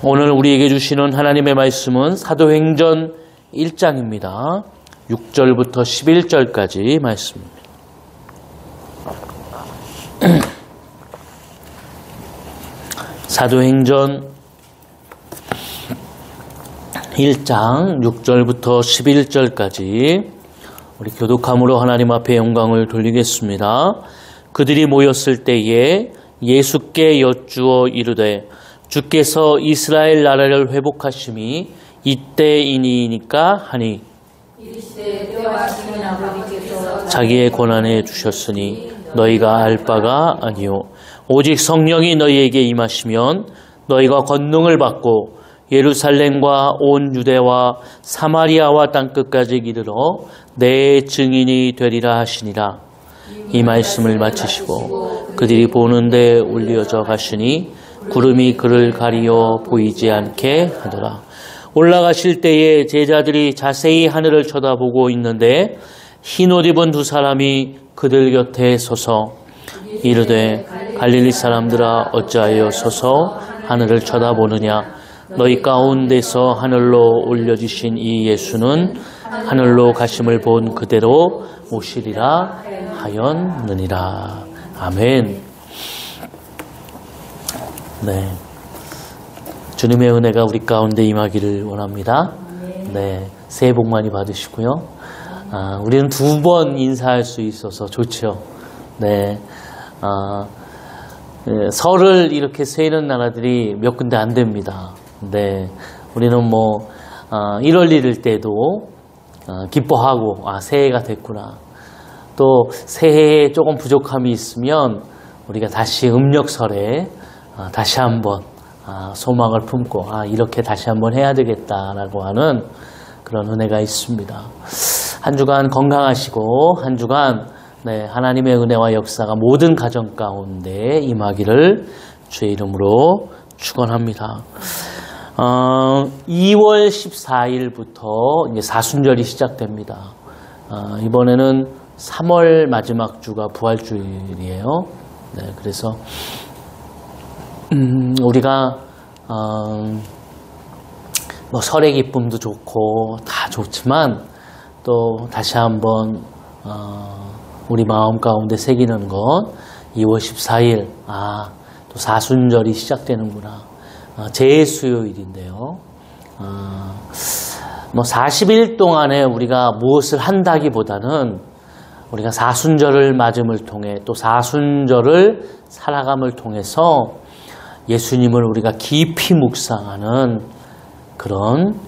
오늘 우리에게 주시는 하나님의 말씀은 사도행전 1장입니다. 6절부터 11절까지 말씀입니다. 사도행전 1장 6절부터 11절까지 우리 교독함으로 하나님 앞에 영광을 돌리겠습니다. 그들이 모였을 때에 예수께 여쭈어 이르되 주께서 이스라엘 나라를 회복하심이 이때이니까 하니 자기의 권한에 주셨으니 너희가 알 바가 아니요 오직 성령이 너희에게 임하시면 너희가 권능을 받고 예루살렘과 온 유대와 사마리아와 땅끝까지 이르러 내 증인이 되리라 하시니라. 이 말씀을 마치시고 그들이 보는데 울려져 가시니 구름이 그를 가리어 보이지 않게 하더라. 올라가실 때에 제자들이 자세히 하늘을 쳐다보고 있는데 흰옷 입은 두 사람이 그들 곁에 서서 이르되 갈릴리 사람들아 어찌하여 서서 하늘을 쳐다보느냐. 너희 가운데서 하늘로 올려지신 이 예수는 하늘로 가심을 본 그대로 오시리라 하였느니라. 아멘. 네, 주님의 은혜가 우리 가운데 임하기를 원합니다. 네, 새해 복 많이 받으시고요. 우리는 두 번 인사할 수 있어서 좋죠. 네, 설을 이렇게 세는 나라들이 몇 군데 안 됩니다. 네, 우리는 1월 1일 때도 기뻐하고 새해가 됐구나. 또 새해에 조금 부족함이 있으면 우리가 다시 음력설에 다시 한번 소망을 품고 이렇게 다시 한번 해야 되겠다라고 하는 그런 은혜가 있습니다. 한 주간 건강하시고 한 주간 하나님의 은혜와 역사가 모든 가정 가운데 임하기를 주의 이름으로 축원합니다. 2월 14일부터 이제 사순절이 시작됩니다. 이번에는 3월 마지막 주가 부활주일이에요. 네, 그래서 우리가 설의 기쁨도 좋고 다 좋지만 또 다시 한번 우리 마음 가운데 새기는 건 2월 14일 또 사순절이 시작되는구나. 제수요일인데요. 40일 동안에 우리가 무엇을 한다기보다는 우리가 사순절을 맞음을 통해 또 사순절을 살아감을 통해서 예수님을 우리가 깊이 묵상하는 그런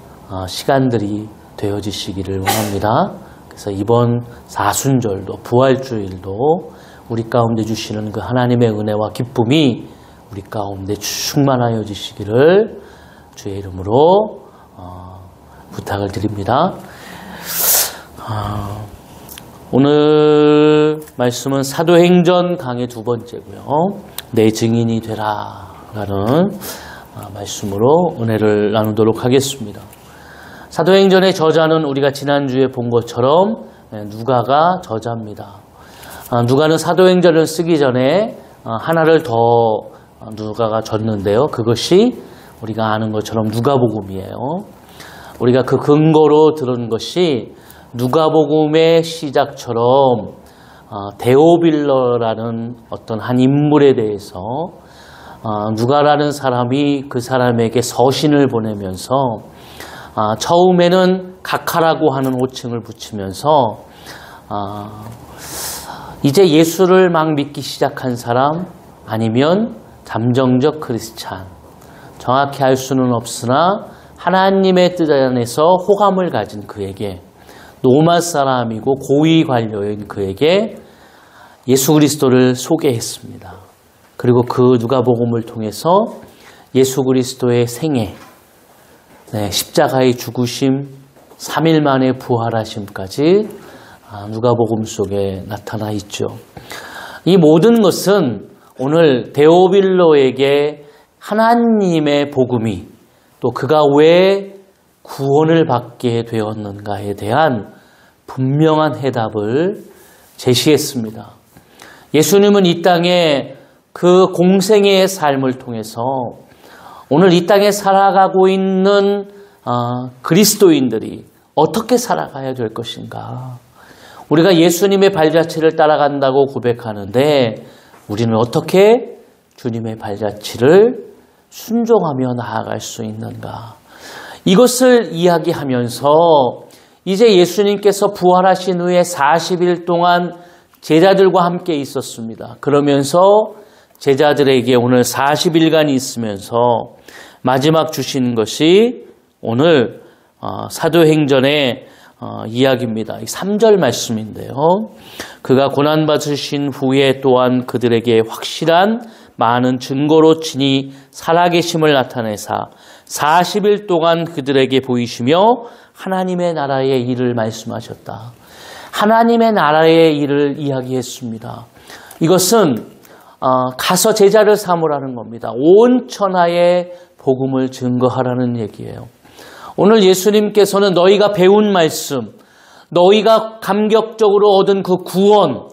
시간들이 되어지시기를 원합니다. 그래서 이번 사순절도 부활주일도 우리 가운데 주시는 그 하나님의 은혜와 기쁨이 우리 가운데 충만하여 지시기를 주의 이름으로 부탁을 드립니다. 오늘 말씀은 사도행전 강의 두 번째고요. 내 증인이 되라 라는 말씀으로 은혜를 나누도록 하겠습니다. 사도행전의 저자는 우리가 지난주에 본 것처럼 누가가 저자입니다. 누가는 사도행전을 쓰기 전에 하나를 더 누가가 줬는데요. 그것이 우리가 아는 것처럼 누가복음이에요. 우리가 그 근거로 들은 것이 누가복음의 시작처럼 데오빌러라는 어떤 한 인물에 대해서 누가라는 사람이 그 사람에게 서신을 보내면서 처음에는 각하라고 하는 호칭을 붙이면서 이제 예수를 막 믿기 시작한 사람 아니면 잠정적 크리스찬 정확히 알 수는 없으나 하나님의 뜻 안에서 호감을 가진 그에게 로마 사람이고 고위 관료인 그에게 예수 그리스도를 소개했습니다. 그리고 그 누가복음을 통해서 예수 그리스도의 생애, 십자가의 죽으심, 3일 만에 부활하심까지 누가복음 속에 나타나 있죠. 이 모든 것은 오늘 데오빌로에게 하나님의 복음이 또 그가 왜 구원을 받게 되었는가에 대한 분명한 해답을 제시했습니다. 예수님은 이 땅에 그 공생애의 삶을 통해서 오늘 이 땅에 살아가고 있는 그리스도인들이 어떻게 살아가야 될 것인가? 우리가 예수님의 발자취를 따라간다고 고백하는데 우리는 어떻게 주님의 발자취를 순종하며 나아갈 수 있는가? 이것을 이야기하면서 이제 예수님께서 부활하신 후에 40일 동안 제자들과 함께 있었습니다. 그러면서 제자들에게 오늘 40일간 있으면서 마지막 주신 것이 오늘 사도행전의 이야기입니다. 3절 말씀인데요. 그가 고난받으신 후에 또한 그들에게 확실한 많은 증거로 친히 살아계심을 나타내사 40일 동안 그들에게 보이시며 하나님의 나라의 일을 말씀하셨다. 하나님의 나라의 일을 이야기했습니다. 이것은 가서 제자를 삼으라는 겁니다. 온 천하에 복음을 증거하라는 얘기예요. 오늘 예수님께서는 너희가 배운 말씀, 너희가 감격적으로 얻은 그 구원,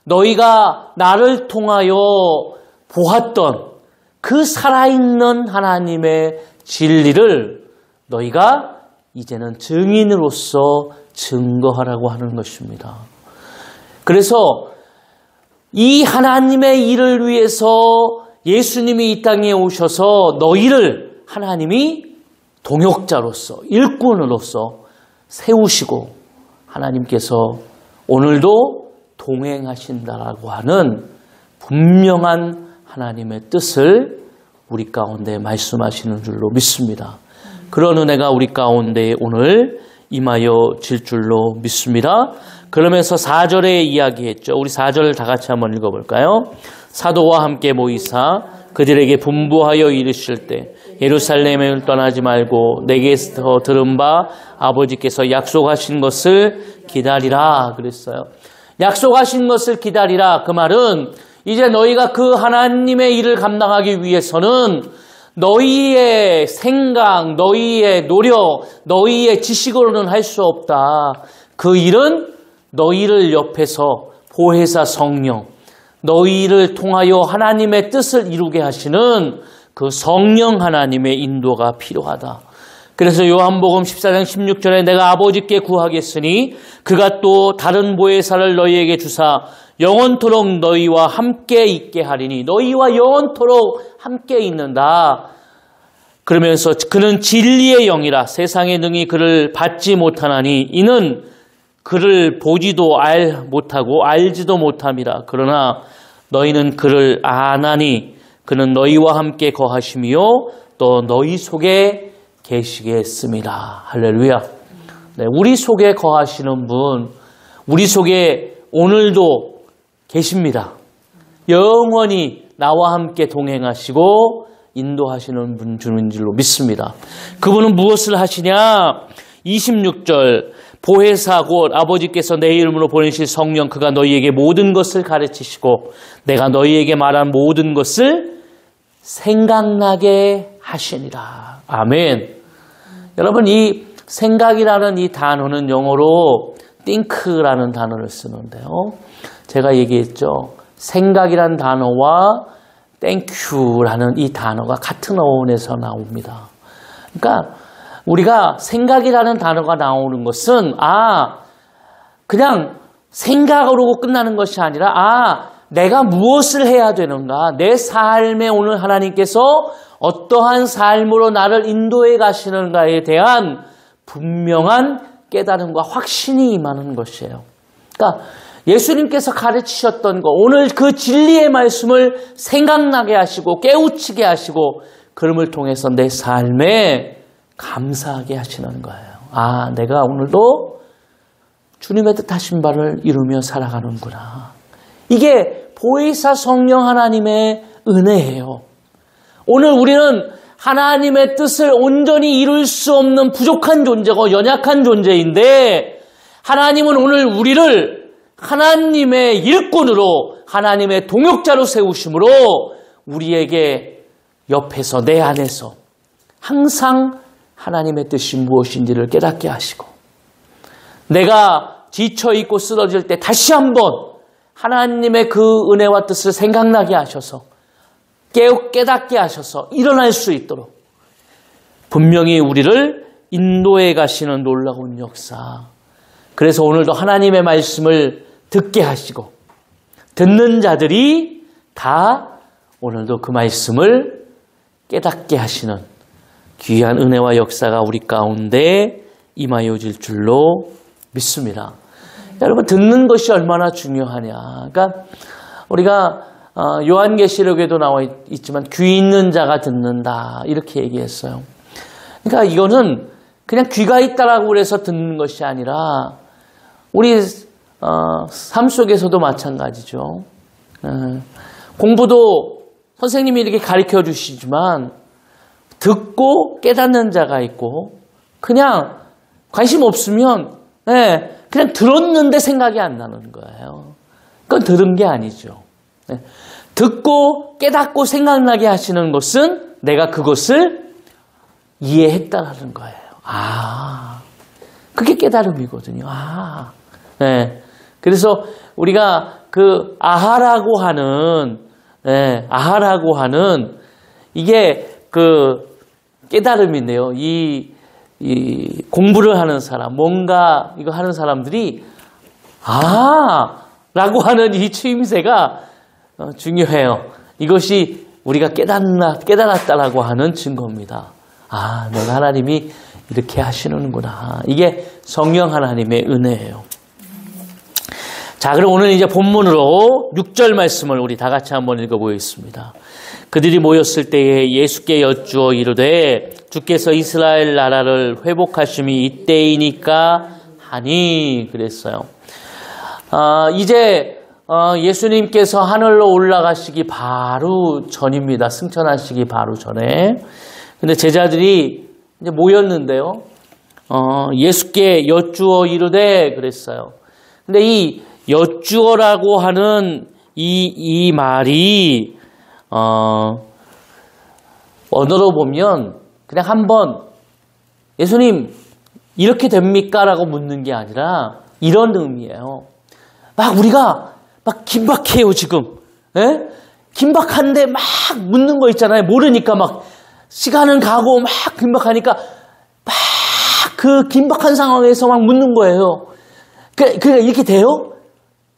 너희가 나를 통하여 보았던 그 살아있는 하나님의 진리를 너희가 이제는 증인으로서 증거하라고 하는 것입니다. 그래서 이 하나님의 일을 위해서 예수님이 이 땅에 오셔서 너희를 하나님이 동역자로서 일꾼으로서 세우시고 하나님께서 오늘도 동행하신다라고 하는 분명한 하나님의 뜻을 우리 가운데 말씀하시는 줄로 믿습니다. 그런 은혜가 우리 가운데 오늘 임하여 질 줄로 믿습니다. 그러면서 4절에 이야기했죠. 우리 4절 다 같이 한번 읽어볼까요? 사도와 함께 모이사 그들에게 분부하여 이르실 때 예루살렘을 떠나지 말고 내게서 들은 바 아버지께서 약속하신 것을 기다리라 그랬어요. 약속하신 것을 기다리라. 그 말은 이제 너희가 그 하나님의 일을 감당하기 위해서는 너희의 생각, 너희의 노력, 너희의 지식으로는 할 수 없다. 그 일은 너희를 옆에서 보혜사 성령, 너희를 통하여 하나님의 뜻을 이루게 하시는 그 성령 하나님의 인도가 필요하다. 그래서 요한복음 14장 16절에 내가 아버지께 구하겠으니 그가 또 다른 보혜사를 너희에게 주사 영원토록 너희와 함께 있게 하리니 너희와 영원토록 함께 있는다. 그러면서 그는 진리의 영이라 세상의 능히 그를 받지 못하나니 이는 그를 보지도 못하고 알지도 못함이라. 그러나 너희는 그를 아나니 그는 너희와 함께 거하시며 또 너희 속에 계시겠습니다. 할렐루야. 네, 우리 속에 거하시는 분, 우리 속에 오늘도 계십니다. 영원히 나와 함께 동행하시고 인도하시는 분 주는 줄로 믿습니다. 그분은 무엇을 하시냐? 26절 보혜사 곧 아버지께서 내 이름으로 보내실 성령 그가 너희에게 모든 것을 가르치시고 내가 너희에게 말한 모든 것을 생각나게 하시니라. 아멘. 여러분 이 생각이라는 이 단어는 영어로 think라는 단어를 쓰는데요. 제가 얘기했죠. 생각이란 단어와 thank you라는 이 단어가 같은 어원에서 나옵니다. 그러니까 우리가 생각이라는 단어가 나오는 것은 그냥 생각으로 끝나는 것이 아니라 내가 무엇을 해야 되는가, 내 삶에 오늘 하나님께서 어떠한 삶으로 나를 인도해 가시는가에 대한 분명한 깨달음과 확신이 임하는 것이에요. 그러니까 예수님께서 가르치셨던 것, 오늘 그 진리의 말씀을 생각나게 하시고 깨우치게 하시고 그럼을 통해서 내 삶에 감사하게 하시는 거예요. 내가 오늘도 주님의 뜻하신 바를 이루며 살아가는구나. 이게 보혜사 성령 하나님의 은혜예요. 오늘 우리는 하나님의 뜻을 온전히 이룰 수 없는 부족한 존재고 연약한 존재인데 하나님은 오늘 우리를 하나님의 일꾼으로 하나님의 동역자로 세우심으로 우리에게 옆에서 내 안에서 항상 하나님의 뜻이 무엇인지를 깨닫게 하시고 내가 지쳐있고 쓰러질 때 다시 한번 하나님의 그 은혜와 뜻을 생각나게 하셔서 깨닫게 하셔서 일어날 수 있도록 분명히 우리를 인도해 가시는 놀라운 역사. 그래서 오늘도 하나님의 말씀을 듣게 하시고 듣는 자들이 다 오늘도 그 말씀을 깨닫게 하시는 귀한 은혜와 역사가 우리 가운데 임하여질 줄로 믿습니다. 여러분, 듣는 것이 얼마나 중요하냐. 그러니까 우리가 요한계시록에도 나와 있지만 귀 있는 자가 듣는다 이렇게 얘기했어요. 그러니까 이거는 그냥 귀가 있다라고 그래서 듣는 것이 아니라 우리 삶 속에서도 마찬가지죠. 공부도 선생님이 이렇게 가르쳐 주시지만 듣고 깨닫는 자가 있고 그냥 관심 없으면 그냥 들었는데 생각이 안 나는 거예요. 그건 들은 게 아니죠. 듣고 깨닫고 생각나게 하시는 것은 내가 그것을 이해했다라는 거예요. 그게 깨달음이거든요. 그래서 우리가 그 아하라고 하는 이게 그 깨달음인데요. 이 공부를 하는 사람, 뭔가 이거 하는 사람들이 라고 하는 이 추임새가 중요해요. 이것이 우리가 깨달았다라고 하는 증거입니다. 내가 하나님이 이렇게 하시는구나. 이게 성령 하나님의 은혜예요. 자, 그럼 오늘 이제 본문으로 6절 말씀을 우리 다 같이 한번 읽어보겠습니다. 그들이 모였을 때에 예수께 여쭈어 이르되 주께서 이스라엘 나라를 회복하심이 이때이니까 하니 그랬어요. 이제 예수님께서 하늘로 올라가시기 바로 전입니다. 승천하시기 바로 전에. 근데 제자들이 이제 모였는데요. 예수께 여쭈어 이르되 그랬어요. 근데 이 여쭈어라고 하는 이 말이 언어로 보면 그냥 한번 예수님 이렇게 됩니까? 라고 묻는 게 아니라 이런 의미예요. 우리가 긴박해요 지금. 긴박한데 막 묻는 거 있잖아요. 모르니까 시간은 가고 긴박하니까 그 긴박한 상황에서 묻는 거예요. 그러니까 이렇게 돼요?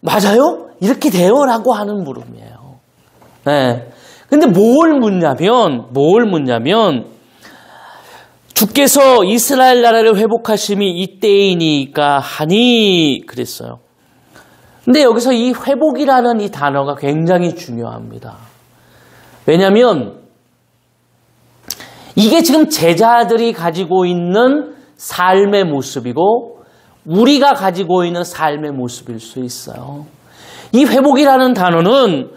맞아요? 이렇게 돼요? 라고 하는 물음이에요. 근데 뭘 묻냐면 주께서 이스라엘 나라를 회복하심이 이때이니까 하니 그랬어요. 근데 여기서 이 회복이라는 이 단어가 굉장히 중요합니다. 왜냐하면 이게 지금 제자들이 가지고 있는 삶의 모습이고 우리가 가지고 있는 삶의 모습일 수 있어요. 이 회복이라는 단어는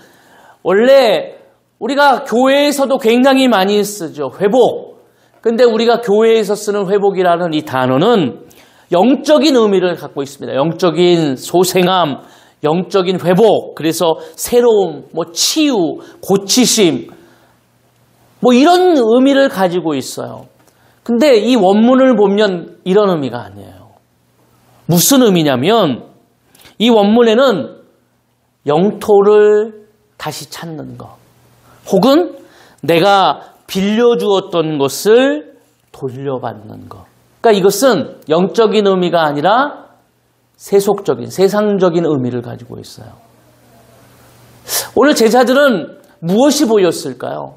원래 우리가 교회에서도 굉장히 많이 쓰죠. 회복. 근데 우리가 교회에서 쓰는 회복이라는 이 단어는 영적인 의미를 갖고 있습니다. 영적인 소생함, 영적인 회복, 그래서 새로움, 치유, 고치심, 이런 의미를 가지고 있어요. 근데 이 원문을 보면 이런 의미가 아니에요. 무슨 의미냐면 이 원문에는 영토를 다시 찾는 것, 혹은 내가 빌려주었던 것을 돌려받는 것. 그러니까 이것은 영적인 의미가 아니라 세속적인, 세상적인 의미를 가지고 있어요. 오늘 제자들은 무엇이 보였을까요?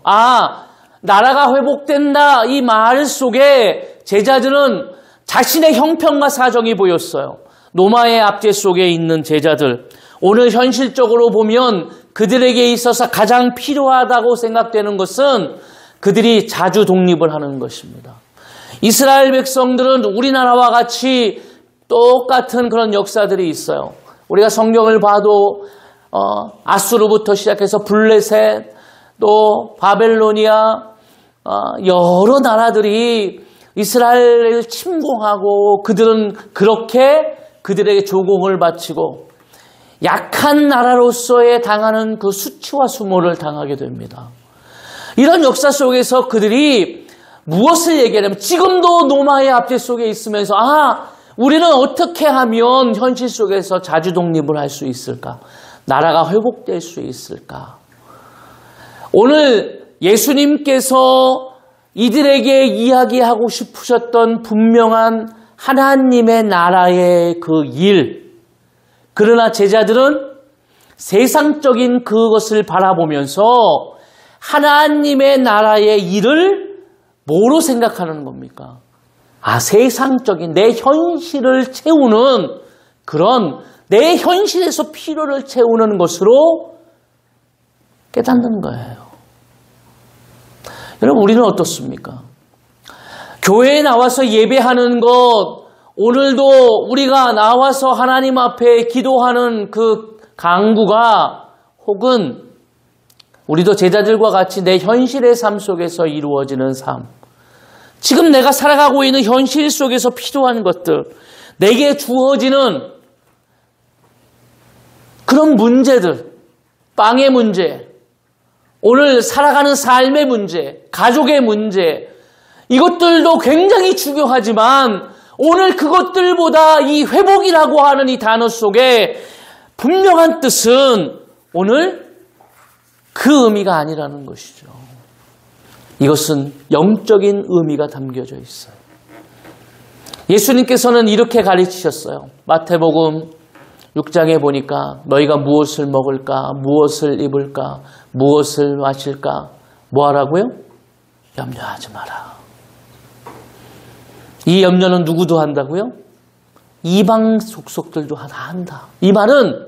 나라가 회복된다 이 말 속에 제자들은 자신의 형편과 사정이 보였어요. 노마의 압제 속에 있는 제자들, 오늘 현실적으로 보면 그들에게 있어서 가장 필요하다고 생각되는 것은 그들이 자주 독립을 하는 것입니다. 이스라엘 백성들은 우리나라와 같이 똑같은 그런 역사들이 있어요. 우리가 성경을 봐도 아수르부터 시작해서 블레셋, 또 바벨로니아, 여러 나라들이 이스라엘을 침공하고 그들은 그렇게 그들에게 조공을 바치고 약한 나라로서의 당하는 그 수치와 수모를 당하게 됩니다. 이런 역사 속에서 그들이 무엇을 얘기하냐면 지금도 노마의 압제 속에 있으면서 우리는 어떻게 하면 현실 속에서 자주 독립을 할 수 있을까? 나라가 회복될 수 있을까? 오늘 예수님께서 이들에게 이야기하고 싶으셨던 분명한 하나님의 나라의 그 일. 그러나 제자들은 세상적인 그것을 바라보면서 하나님의 나라의 일을 뭐로 생각하는 겁니까? 세상적인 내 현실을 채우는 그런 내 현실에서 필요를 채우는 것으로 깨닫는 거예요. 여러분, 우리는 어떻습니까? 교회에 나와서 예배하는 것, 오늘도 우리가 나와서 하나님 앞에 기도하는 그 강구가 혹은 우리도 제자들과 같이 내 현실의 삶 속에서 이루어지는 삶, 지금 내가 살아가고 있는 현실 속에서 필요한 것들, 내게 주어지는 그런 문제들, 빵의 문제, 오늘 살아가는 삶의 문제, 가족의 문제, 이것들도 굉장히 중요하지만 오늘 그것들보다 이 회복이라고 하는 이 단어 속에 분명한 뜻은 오늘 그 의미가 아니라는 것이죠. 이것은 영적인 의미가 담겨져 있어요. 예수님께서는 이렇게 가르치셨어요. 마태복음 6장에 보니까 너희가 무엇을 먹을까, 무엇을 입을까, 무엇을 마실까, 뭐 하라고요? 염려하지 마라. 이 염려는 누구도 한다고요? 이방 족속들도 한다. 이 말은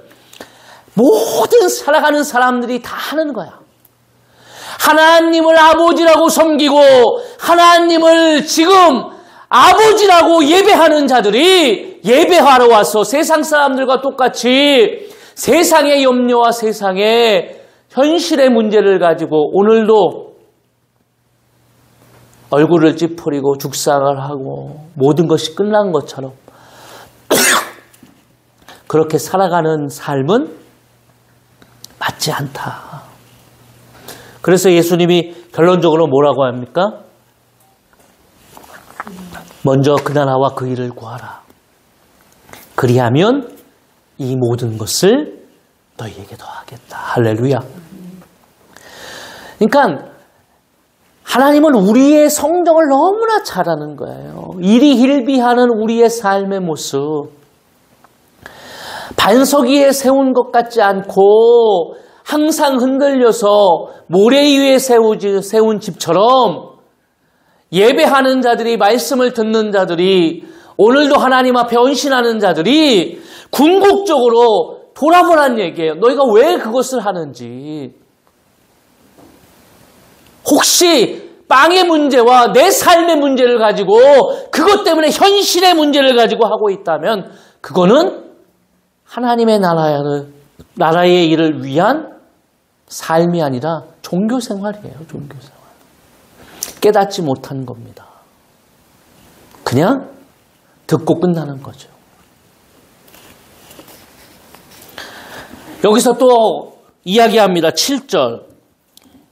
모든 살아가는 사람들이 다 하는 거야. 하나님을 아버지라고 섬기고 하나님을 지금 아버지라고 예배하는 자들이 예배하러 와서 세상 사람들과 똑같이 세상의 염려와 세상의 현실의 문제를 가지고 오늘도 얼굴을 찌푸리고 죽상을 하고 모든 것이 끝난 것처럼 그렇게 살아가는 삶은 맞지 않다. 그래서 예수님이 결론적으로 뭐라고 합니까? 먼저 그 나라와 그 일을 구하라. 그리하면 이 모든 것을 너희에게 더하겠다. 할렐루야. 그러니까 하나님은 우리의 성정을 너무나 잘 아는 거예요. 일희일비하는 우리의 삶의 모습. 반석 위에 세운 것 같지 않고 항상 흔들려서 모래 위에 세운 집처럼 예배하는 자들이, 말씀을 듣는 자들이, 오늘도 하나님 앞에 헌신하는 자들이 궁극적으로 돌아보라는 얘기예요. 너희가 왜 그것을 하는지. 혹시 빵의 문제와 내 삶의 문제를 가지고 그것 때문에 현실의 문제를 가지고 하고 있다면 그거는 하나님의 나라의 일을 위한 삶이 아니라 종교생활이에요. 종교생활. 깨닫지 못한 겁니다. 그냥 듣고 끝나는 거죠. 여기서 또 이야기합니다. 7절.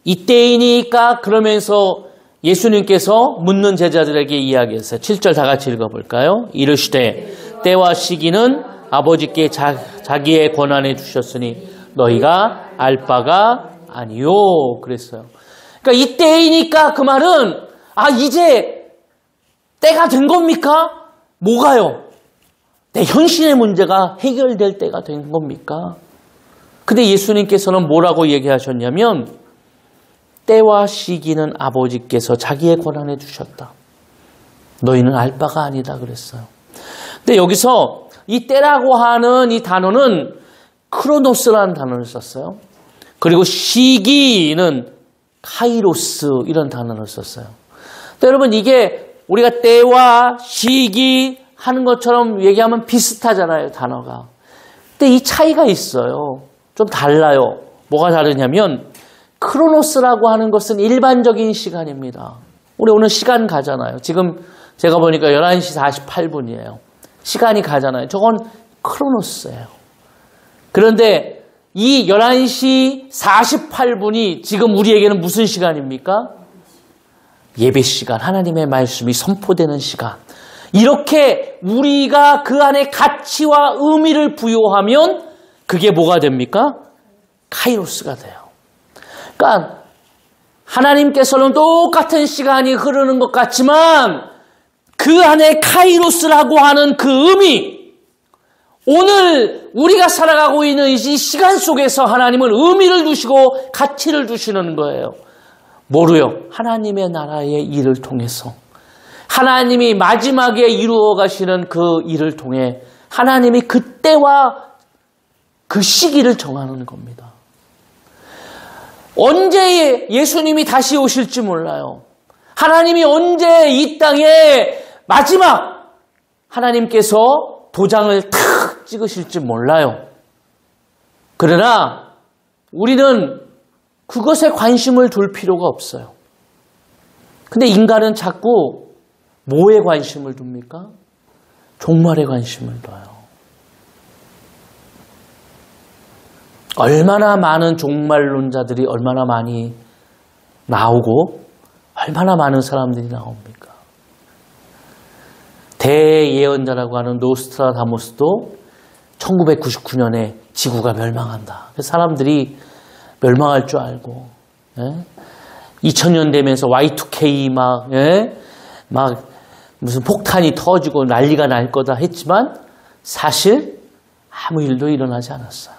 이때이니까 그러면서 예수님께서 묻는 제자들에게 이야기했어요. 7절 다 같이 읽어볼까요? 이르시되 때와 시기는 아버지께 자기의 권한에 주셨으니 너희가 알 바가 아니요. 그랬어요. 그러니까 이때이니까 그 말은 이제 때가 된 겁니까? 뭐가요? 내 현실의 문제가 해결될 때가 된 겁니까? 근데 예수님께서는 뭐라고 얘기하셨냐면 때와 시기는 아버지께서 자기의 권한에 주셨다. 너희는 알 바가 아니다 그랬어요. 근데 여기서 이 때라고 하는 이 단어는 크로노스라는 단어를 썼어요. 그리고 시기는 카이로스 이런 단어를 썼어요. 근데 여러분 이게 우리가 때와 시기 하는 것처럼 얘기하면 비슷하잖아요, 단어가. 근데 이 차이가 있어요. 좀 달라요. 뭐가 다르냐면 크로노스라고 하는 것은 일반적인 시간입니다. 우리 오늘 시간 가잖아요. 지금 제가 보니까 11시 48분이에요. 시간이 가잖아요. 저건 크로노스예요. 그런데 이 11시 48분이 지금 우리에게는 무슨 시간입니까? 예배 시간, 하나님의 말씀이 선포되는 시간. 이렇게 우리가 그 안에 가치와 의미를 부여하면 그게 뭐가 됩니까? 카이로스가 돼요. 그러니까 하나님께서는 똑같은 시간이 흐르는 것 같지만 그 안에 카이로스라고 하는 그 의미, 오늘 우리가 살아가고 있는 이 시간 속에서 하나님은 의미를 두시고 가치를 두시는 거예요. 뭐로요? 하나님의 나라의 일을 통해서, 하나님이 마지막에 이루어 가시는 그 일을 통해 하나님이 그때와 그 시기를 정하는 겁니다. 언제 예수님이 다시 오실지 몰라요. 하나님이 언제 이 땅에 마지막 하나님께서 도장을 탁 찍으실지 몰라요. 그러나 우리는 그것에 관심을 둘 필요가 없어요. 근데 인간은 자꾸 뭐에 관심을 둡니까? 종말에 관심을 둬요. 얼마나 많은 종말론자들이 얼마나 많이 나오고 얼마나 많은 사람들이 나옵니까? 대예언자라고 하는 노스트라다무스도 1999년에 지구가 멸망한다. 사람들이 멸망할 줄 알고, 2000년 되면서 Y2K 막 무슨 폭탄이 터지고 난리가 날 거다 했지만 사실 아무 일도 일어나지 않았어요.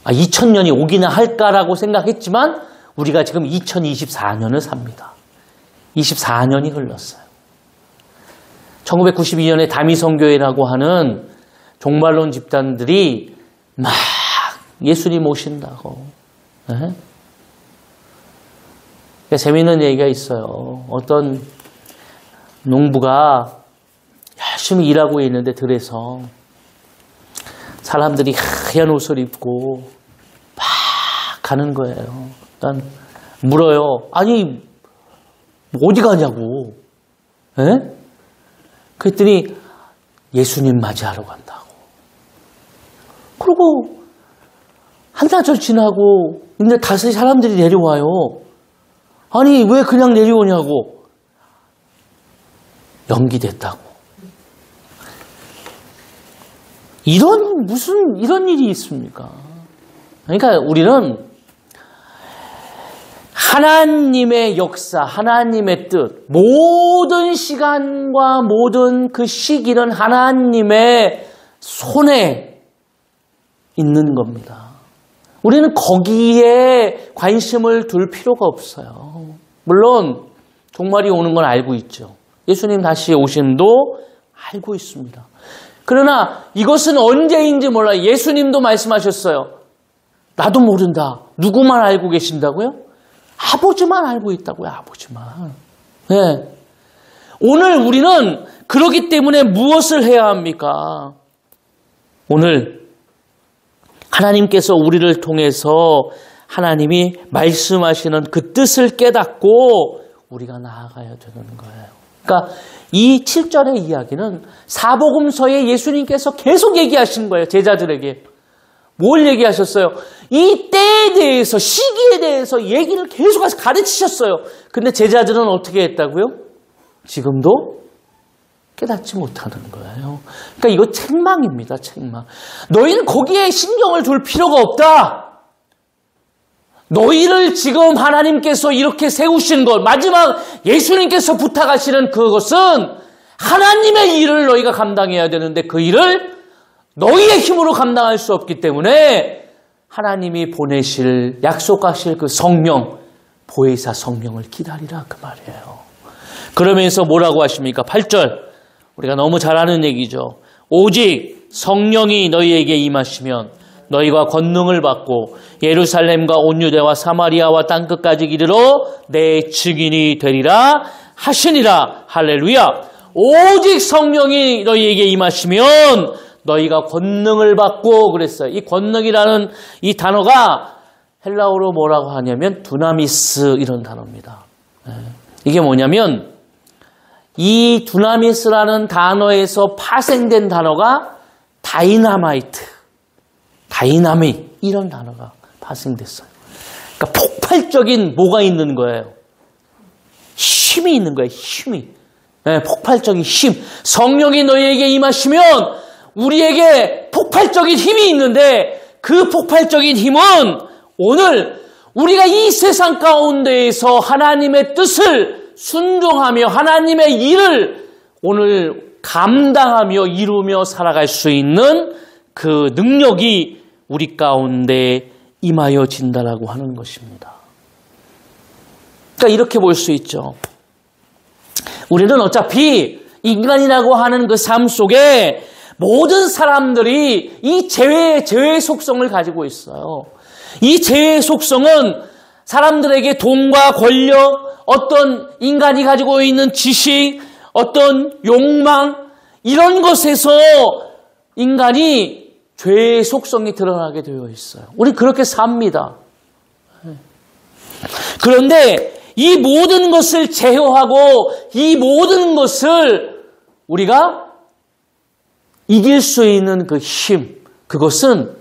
2000년이 오기나 할까라고 생각했지만 우리가 지금 2024년을 삽니다. 24년이 흘렀어요. 1992년에 다미성교회라고 하는 종말론 집단들이 막 예수님 오신다고. 재미있는 얘기가 있어요. 어떤 농부가 열심히 일하고 있는데 들에서 사람들이 하얀 옷을 입고 막 가는 거예요. 일단 물어요. 아니 어디 가냐고. 그랬더니 예수님 맞이하러 간다고. 그리고 한나절 지나고 근데 다시 사람들이 내려와요. 아니 왜 그냥 내려오냐고. 연기됐다고. 이런 일이 있습니까? 그러니까 우리는 하나님의 역사, 하나님의 뜻, 모든 시간과 모든 그 시기는 하나님의 손에 있는 겁니다. 우리는 거기에 관심을 둘 필요가 없어요. 물론 종말이 오는 건 알고 있죠. 예수님 다시 오심도 알고 있습니다. 그러나 이것은 언제인지 몰라요. 예수님도 말씀하셨어요. 나도 모른다. 누구만 알고 계신다고요? 아버지만 알고 있다고요. 아버지만. 네. 오늘 우리는 그러기 때문에 무엇을 해야 합니까? 오늘 하나님께서 우리를 통해서 하나님이 말씀하시는 그 뜻을 깨닫고 우리가 나아가야 되는 거예요. 그러니까 이 7절의 이야기는 사복음서에 예수님께서 계속 얘기하신 거예요. 제자들에게. 뭘 얘기하셨어요? 이 때에 대해서, 시기에 대해서 얘기를 계속 가르치셨어요. 근데 제자들은 어떻게 했다고요? 지금도 깨닫지 못하는 거예요. 그러니까 이거 책망입니다. 책망. 너희는 거기에 신경을 둘 필요가 없다. 너희를 지금 하나님께서 이렇게 세우신 것, 마지막 예수님께서 부탁하시는 그것은 하나님의 일을 너희가 감당해야 되는데 그 일을 너희의 힘으로 감당할 수 없기 때문에 하나님이 보내실, 약속하실 그 성령, 보혜사 성령을 기다리라 그 말이에요. 그러면서 뭐라고 하십니까? 8절. 우리가 너무 잘 아는 얘기죠. 오직 성령이 너희에게 임하시면 너희가 권능을 받고 예루살렘과 온 유대와 사마리아와 땅끝까지 이르러 내 증인이 되리라 하시니라. 할렐루야. 오직 성령이 너희에게 임하시면 너희가 권능을 받고 그랬어요. 이 권능이라는 이 단어가 헬라어로 뭐라고 하냐면 두나미스 이런 단어입니다. 이게 뭐냐면 이 두나미스라는 단어에서 파생된 단어가 다이나마이트, 다이나믹 이런 단어가 파생됐어요. 그러니까 폭발적인 뭐가 있는 거예요? 힘이 있는 거예요. 힘이. 네, 폭발적인 힘. 성령이 너희에게 임하시면 우리에게 폭발적인 힘이 있는데 그 폭발적인 힘은 오늘 우리가 이 세상 가운데에서 하나님의 뜻을 순종하며 하나님의 일을 오늘 감당하며 이루며 살아갈 수 있는 그 능력이 우리 가운데 임하여진다라고 하는 것입니다. 그러니까 이렇게 볼 수 있죠. 우리는 어차피 인간이라고 하는 그 삶 속에 모든 사람들이 이 죄의 속성을 가지고 있어요. 이 죄의 속성은 사람들에게 돈과 권력, 어떤 인간이 가지고 있는 지식, 어떤 욕망, 이런 것에서 인간이 죄의 속성이 드러나게 되어 있어요. 우리 그렇게 삽니다. 그런데 이 모든 것을 제어하고 이 모든 것을 우리가 이길 수 있는 그 힘, 그것은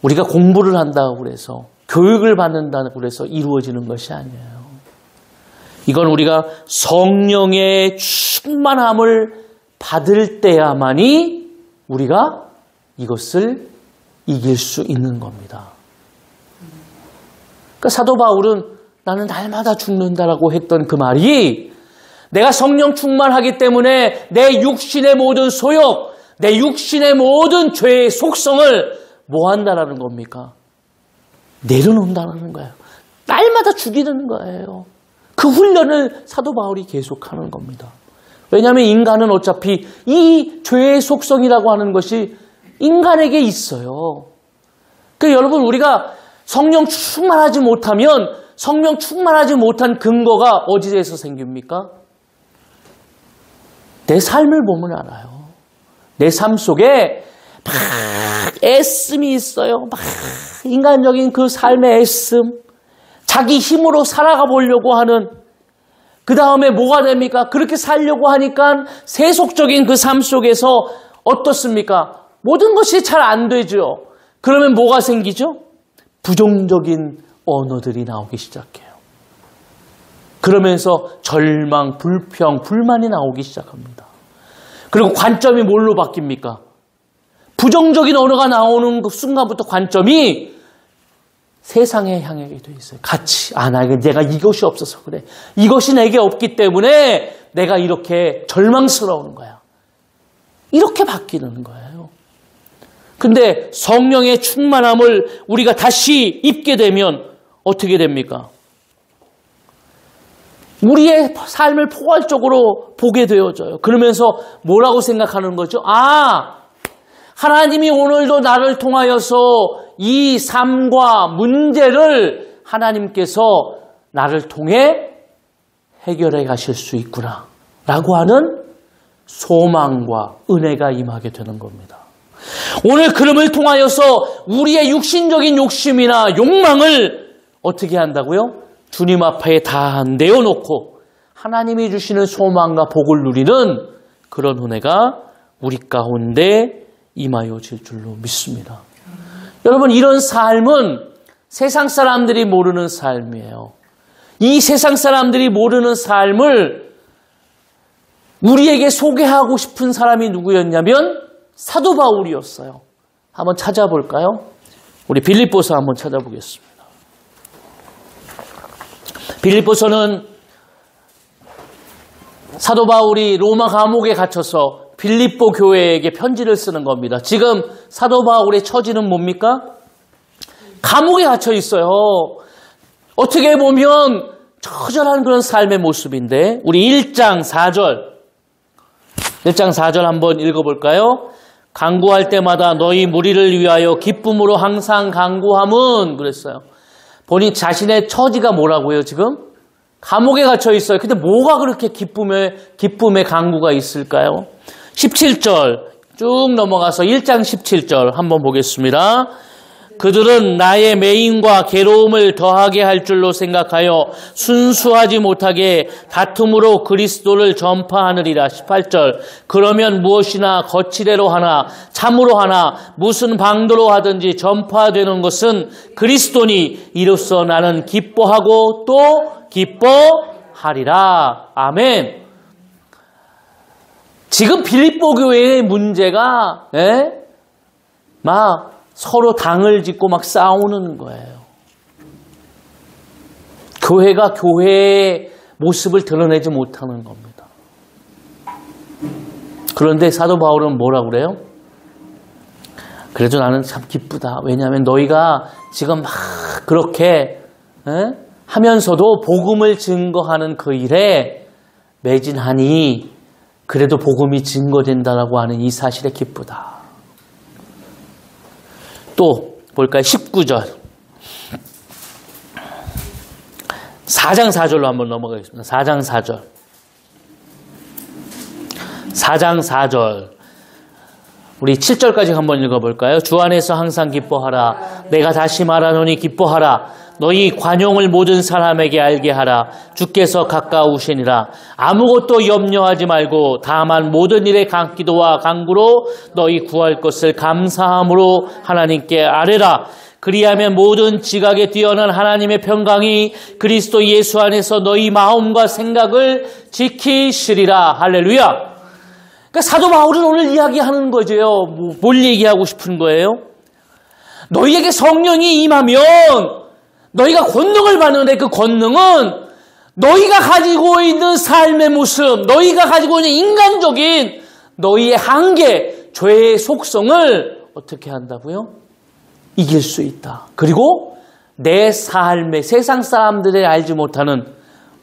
우리가 공부를 한다고 그래서 교육을 받는다고 그래서 이루어지는 것이 아니에요. 이건 우리가 성령의 충만함을 받을 때야만이 우리가 이것을 이길 수 있는 겁니다. 그러니까 사도 바울은 나는 날마다 죽는다라고 했던 그 말이 내가 성령 충만하기 때문에 내 육신의 모든 소욕, 내 육신의 모든 죄의 속성을 뭐 한다라는 겁니까? 내려놓는다는 거예요. 날마다 죽이는 거예요. 그 훈련을 사도 바울이 계속하는 겁니다. 왜냐하면 인간은 어차피 이 죄의 속성이라고 하는 것이 인간에게 있어요. 그러니까 여러분 우리가 성령 충만하지 못하면 성령 충만하지 못한 근거가 어디에서 생깁니까? 내 삶을 보면 알아요. 내 삶 속에 막 애씀이 있어요. 막 인간적인 그 삶의 애씀, 자기 힘으로 살아가 보려고 하는, 그 다음에 뭐가 됩니까? 그렇게 살려고 하니까 세속적인 그 삶 속에서 어떻습니까? 모든 것이 잘 안 되죠. 그러면 뭐가 생기죠? 부정적인 언어들이 나오기 시작해요. 그러면서 절망, 불평, 불만이 나오기 시작합니다. 그리고 관점이 뭘로 바뀝니까? 부정적인 언어가 나오는 그 순간부터 관점이 세상에 향하게 돼 있어요. 가치. 내가 이것이 없어서 그래. 이것이 내게 없기 때문에 내가 이렇게 절망스러운 거야. 이렇게 바뀌는 거예요. 근데 성령의 충만함을 우리가 다시 입게 되면 어떻게 됩니까? 우리의 삶을 포괄적으로 보게 되어져요. 그러면서 뭐라고 생각하는 거죠? 하나님이 오늘도 나를 통하여서 이 삶과 문제를 하나님께서 나를 통해 해결해 가실 수 있구나 라고 하는 소망과 은혜가 임하게 되는 겁니다. 오늘 그럼을 통하여서 우리의 육신적인 욕심이나 욕망을 어떻게 한다고요? 주님 앞에 다 내어놓고 하나님이 주시는 소망과 복을 누리는 그런 은혜가 우리 가운데 임하여질 줄로 믿습니다. 여러분, 이런 삶은 세상 사람들이 모르는 삶이에요. 이 세상 사람들이 모르는 삶을 우리에게 소개하고 싶은 사람이 누구였냐면 사도 바울이었어요. 한번 찾아볼까요? 우리 빌립보서 한번 찾아보겠습니다. 빌립보서는 사도 바울이 로마 감옥에 갇혀서 빌립보 교회에게 편지를 쓰는 겁니다. 지금 사도 바울의 처지는 뭡니까? 감옥에 갇혀 있어요. 어떻게 보면 처절한 그런 삶의 모습인데 우리 1장 4절 한번 읽어볼까요? 간구할 때마다 너희 무리를 위하여 기쁨으로 항상 간구함은 그랬어요. 본인 자신의 처지가 뭐라고요 지금? 감옥에 갇혀 있어요. 근데 뭐가 그렇게 기쁨의 간구가 있을까요? 17절 쭉 넘어가서 1장 17절 한번 보겠습니다. 그들은 나의 매임과 괴로움을 더하게 할 줄로 생각하여 순수하지 못하게 다툼으로 그리스도를 전파하느리라. 18절 그러면 무엇이나 거칠애로 하나 참으로 하나 무슨 방도로 하든지 전파되는 것은 그리스도니 이로써 나는 기뻐하고 또 기뻐하리라. 아멘. 지금 빌립보 교회의 문제가 막 서로 당을 짓고 막 싸우는 거예요. 교회가 교회의 모습을 드러내지 못하는 겁니다. 그런데 사도 바울은 뭐라고 그래요? 그래도 나는 참 기쁘다. 왜냐하면 너희가 지금 막 그렇게 하면서도 복음을 증거하는 그 일에 매진하니 그래도 복음이 증거된다라고 하는 이 사실에 기쁘다. 또 볼까요? 19절. 4장 4절로 한번 넘어가겠습니다. 4장 4절. 4장 4절. 우리 7절까지 한번 읽어볼까요? 주 안에서 항상 기뻐하라. 내가 다시 말하노니 기뻐하라. 너희 관용을 모든 사람에게 알게 하라. 주께서 가까우시니라. 아무것도 염려하지 말고 다만 모든 일에 기도와 간구로 너희 구할 것을 감사함으로 하나님께 아뢰라. 그리하면 모든 지각에 뛰어난 하나님의 평강이 그리스도 예수 안에서 너희 마음과 생각을 지키시리라. 할렐루야. 그러니까 사도 바울은 오늘 이야기하는 거죠. 뭘 얘기하고 싶은 거예요? 너희에게 성령이 임하면 너희가 권능을 받는데 그 권능은 너희가 가지고 있는 삶의 모습, 너희가 가지고 있는 인간적인 너희의 한계, 죄의 속성을 어떻게 한다고요? 이길 수 있다. 그리고 내 삶의 세상 사람들이 알지 못하는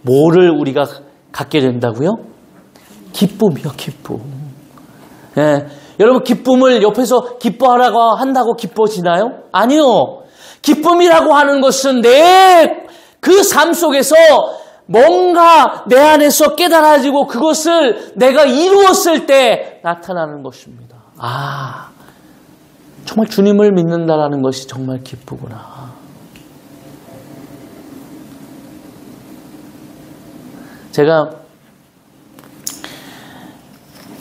뭐를 우리가 갖게 된다고요? 기쁨이요, 기쁨. 예. 여러분, 기쁨을 옆에서 기뻐하라고 한다고 기뻐지나요? 아니요. 기쁨이라고 하는 것은 내 그 삶 속에서 뭔가 내 안에서 깨달아지고 그것을 내가 이루었을 때 나타나는 것입니다. 아, 정말 주님을 믿는다라는 것이 정말 기쁘구나. 제가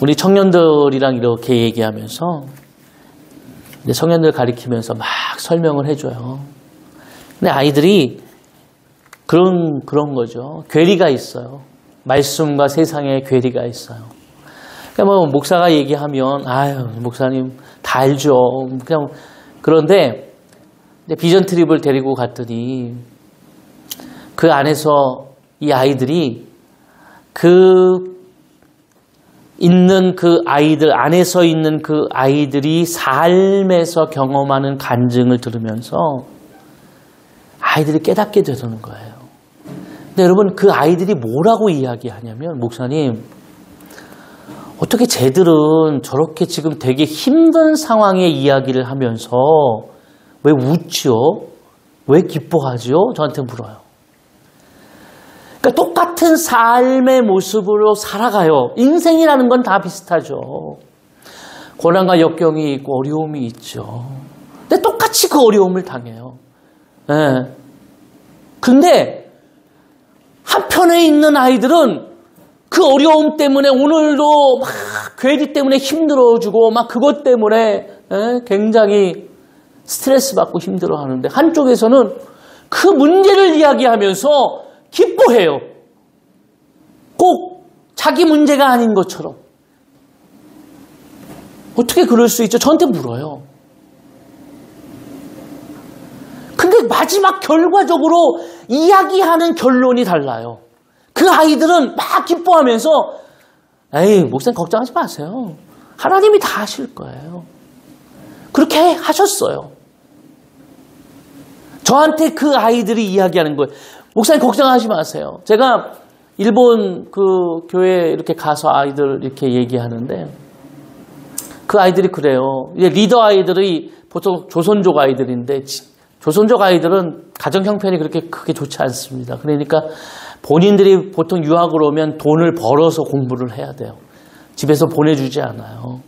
우리 청년들이랑 이렇게 얘기하면서 청년들 가리키면서 막 설명을 해줘요. 근데 아이들이 그런 거죠. 괴리가 있어요. 말씀과 세상에 괴리가 있어요. 그러니까 뭐 목사가 얘기하면 아유 목사님 다 알죠. 그냥 그런데 비전 트립을 데리고 갔더니 그 안에서 이 아이들이 있는 그 아이들 안에서 있는 그 아이들이 삶에서 경험하는 간증을 들으면서 아이들이 깨닫게 되는 거예요. 근데 여러분 그 아이들이 뭐라고 이야기하냐면 목사님 어떻게 쟤들은 저렇게 지금 되게 힘든 상황의 이야기를 하면서 왜 웃지요? 왜 기뻐하지요? 저한테 물어요. 그러니까 똑같은 삶의 모습으로 살아가요. 인생이라는 건 다 비슷하죠. 고난과 역경이 있고 어려움이 있죠. 근데 똑같이 그 어려움을 당해요. 네. 근데 한편에 있는 아이들은 그 어려움 때문에 오늘도 막 괴리 때문에 힘들어지고 막 그것 때문에 굉장히 스트레스 받고 힘들어하는데 한쪽에서는 그 문제를 이야기하면서 기뻐해요. 꼭 자기 문제가 아닌 것처럼. 어떻게 그럴 수 있죠? 저한테 물어요. 근데 마지막 결과적으로 이야기하는 결론이 달라요. 그 아이들은 막 기뻐하면서 에이 목사님 걱정하지 마세요. 하나님이 다 하실 거예요. 그렇게 하셨어요. 저한테 그 아이들이 이야기하는 거예요. 목사님 걱정하지 마세요. 제가 일본 그 교회에 이렇게 가서 아이들 이렇게 얘기하는데 그 아이들이 그래요. 이제 리더 아이들이 보통 조선족 아이들인데 조선족 아이들은 가정 형편이 그렇게 크게 좋지 않습니다. 그러니까 본인들이 보통 유학을 오면 돈을 벌어서 공부를 해야 돼요. 집에서 보내주지 않아요.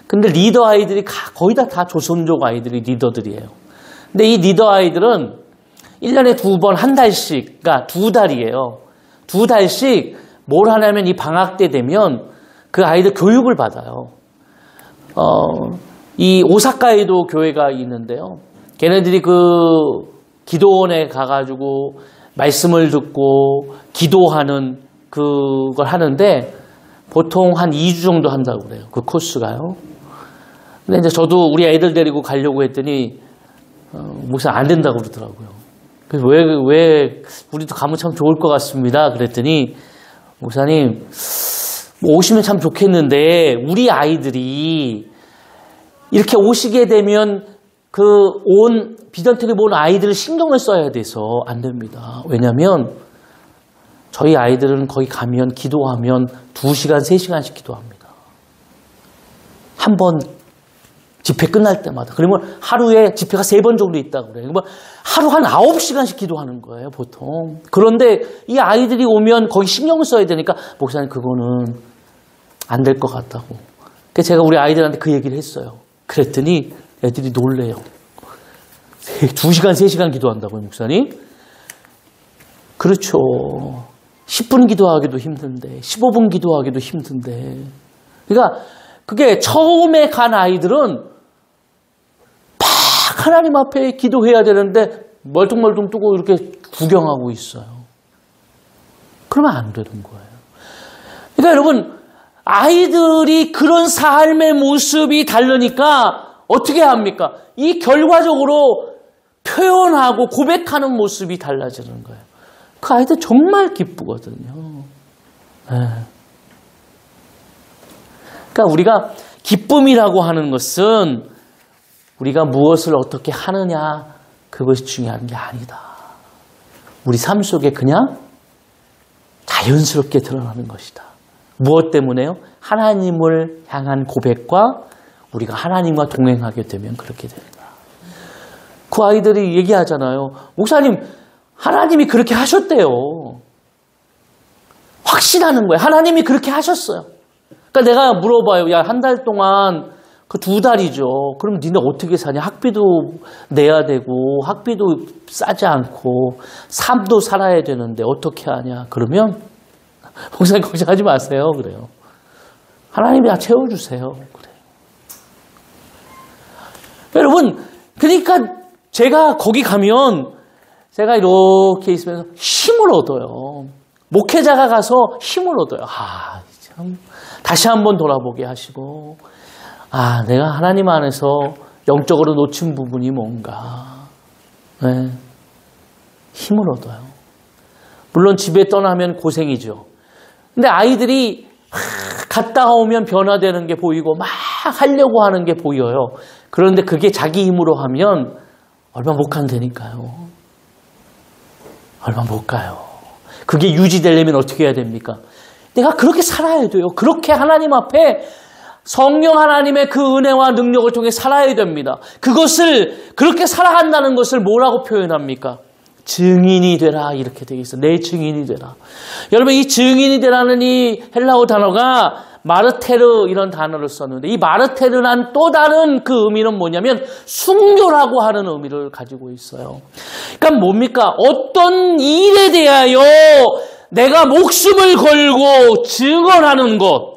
근데 리더 아이들이 거의 다 조선족 아이들이 리더들이에요. 근데 이 리더 아이들은 1년에 2번 한 달씩, 그러니까 2달이에요. 2달씩 뭘 하냐면 이 방학 때 되면 그 아이들 교육을 받아요. 이 오사카에도 교회가 있는데요. 걔네들이 그 기도원에 가가지고 말씀을 듣고 기도하는 그걸 하는데 보통 한 2주 정도 한다고 그래요. 그 코스가요. 근데 이제 저도 우리 애들 데리고 가려고 했더니 목사 안 된다고 그러더라고요. 그래서 왜 우리도 가면 참 좋을 것 같습니다. 그랬더니 목사님 오시면 참 좋겠는데 우리 아이들이 이렇게 오시게 되면 그 온 비전트리 온 아이들을 신경을 써야 돼서 안 됩니다. 왜냐하면 저희 아이들은 거기 가면 기도하면 2시간, 3시간씩 기도합니다. 한 번 집회 끝날 때마다. 그러면 하루에 집회가 3번 정도 있다고 그래요. 그러면 하루 한 9시간씩 기도하는 거예요, 보통. 그런데 이 아이들이 오면 거기 신경을 써야 되니까 목사님 그거는 안 될 것 같다고. 그래서 제가 우리 아이들한테 그 얘기를 했어요. 그랬더니 애들이 놀래요. 2시간, 3시간 기도한다고요, 목사님? 그렇죠. 10분 기도하기도 힘든데, 15분 기도하기도 힘든데. 그러니까 그게 처음에 간 아이들은 막 하나님 앞에 기도해야 되는데 멀뚱멀뚱 뜨고 이렇게 구경하고 있어요. 그러면 안 되는 거예요. 그러니까 여러분, 아이들이 그런 삶의 모습이 다르니까 어떻게 합니까? 이 결과적으로 표현하고 고백하는 모습이 달라지는 거예요. 그 아이들 정말 기쁘거든요. 네. 그러니까 우리가 기쁨이라고 하는 것은 우리가 무엇을 어떻게 하느냐 그것이 중요한 게 아니다. 우리 삶 속에 그냥 자연스럽게 드러나는 것이다. 무엇 때문에요? 하나님을 향한 고백과 우리가 하나님과 동행하게 되면 그렇게 된다. 그 아이들이 얘기하잖아요. 목사님, 하나님이 그렇게 하셨대요. 확신하는 거예요. 하나님이 그렇게 하셨어요. 그러니까 내가 물어봐요. 야, 한 달 동안 그 2달이죠. 그럼 니네 어떻게 사냐? 학비도 내야 되고 학비도 싸지 않고 삶도 살아야 되는데 어떻게 하냐? 그러면 목사님 걱정하지 마세요. 그래요. 하나님이 다 채워주세요. 그래요. 여러분, 그러니까 제가 거기 가면 제가 이렇게 있으면서 힘을 얻어요. 목회자가 가서 힘을 얻어요. 참 다시 한번 돌아보게 하시고 내가 하나님 안에서 영적으로 놓친 부분이 뭔가 네. 힘을 얻어요. 물론 집에 떠나면 고생이죠. 근데 아이들이 갔다 오면 변화되는 게 보이고 막 하려고 하는 게 보여요. 그런데 그게 자기 힘으로 하면 얼마 못 간다니까요. 얼마 못 가요. 그게 유지되려면 어떻게 해야 됩니까? 내가 그렇게 살아야 돼요. 그렇게 하나님 앞에 성령 하나님의 그 은혜와 능력을 통해 살아야 됩니다. 그것을 그렇게 살아간다는 것을 뭐라고 표현합니까? 증인이 되라 이렇게 되어 있어. 내 증인이 되라. 여러분 이 증인이 되라는 이 헬라어 단어가 마르테르 이런 단어를 썼는데 이 마르테르란 또 다른 그 의미는 뭐냐면 순교라고 하는 의미를 가지고 있어요. 그러니까 뭡니까? 어떤 일에 대하여 내가 목숨을 걸고 증언하는 것,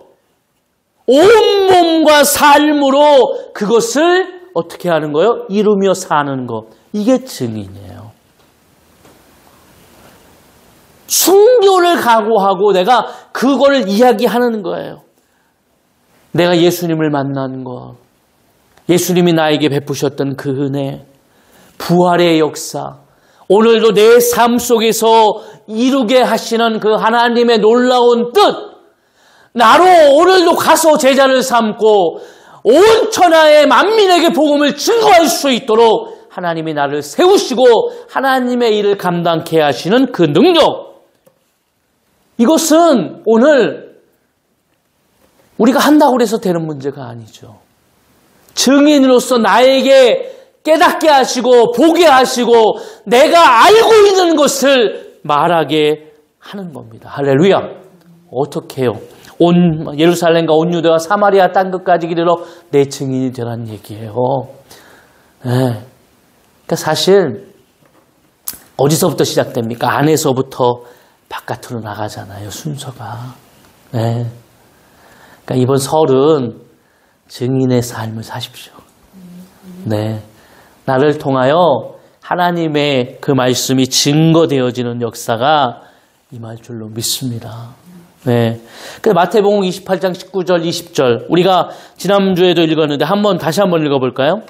온몸과 삶으로 그것을 어떻게 하는 거예요? 이루며 사는 것. 이게 증인이에요. 순교를 각오하고 내가 그거를 이야기하는 거예요. 내가 예수님을 만난 것, 예수님이 나에게 베푸셨던 그 은혜, 부활의 역사, 오늘도 내 삶 속에서 이루게 하시는 그 하나님의 놀라운 뜻, 나로 오늘도 가서 제자를 삼고 온 천하의 만민에게 복음을 증거할 수 있도록 하나님이 나를 세우시고 하나님의 일을 감당케 하시는 그 능력, 이것은 오늘 우리가 한다고 해서 되는 문제가 아니죠. 증인으로서 나에게 깨닫게 하시고 보게 하시고 내가 알고 있는 것을 말하게 하는 겁니다. 할렐루야. 어떻게 해요? 온 예루살렘과 온 유대와 사마리아 땅 끝까지 이르러 내 증인이 되라는 얘기예요. 네. 그러니까 사실 어디서부터 시작됩니까? 안에서부터 바깥으로 나가잖아요. 순서가. 네. 그러니까 이번 설은 증인의 삶을 사십시오. 네. 나를 통하여 하나님의 그 말씀이 증거되어지는 역사가 임할 줄로 믿습니다. 네. 그래서 마태복음 28장 19절, 20절 우리가 지난주에도 읽었는데 다시 한번 읽어볼까요?